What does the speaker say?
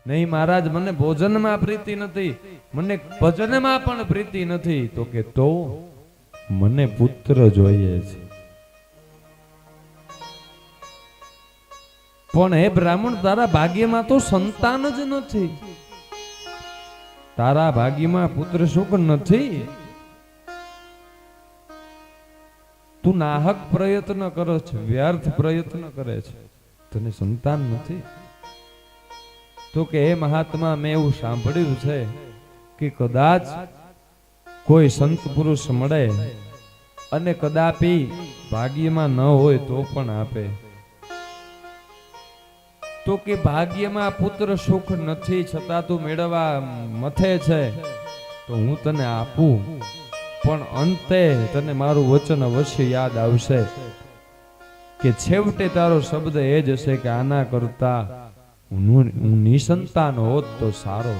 નહીં મહારાજ મને ભોજનમાં પ્રીતિ નથી, મને ભજનમાં પણ પ્રીતિ નથી. તો કે તો મને પુત્ર જોઈએ છે. પણ હે બ્રાહ્મણ, તારા ભાગ્યમાં તો સંતાન જ નથી, તારા ભાગ્યમાં પુત્ર સુખ નથી. તું નાહક પ્રયત્ન કરે છે, વ્યર્થ પ્રયત્ન કરે છે, તને સંતાન નથી. તો કે હે મહાત્મા, મેં એવું સાંભળ્યું છે કે કદાચ કોઈ સંત પુરુષ મળે અને કદાપી ભાગ્યમાં ન હોય તો પણ આપે. તો કે ભાગ્યમાં પુત્ર સુખ નથી છતાં તું મેળવવા મથે છે તો હું તને આપું, પણ અંતે તને મારું વચન અવશ્ય યાદ આવશે કે છેવટે તારો શબ્દ એ જ હશે કે આના કરતા હું નિસંતાન હોત તો સારો.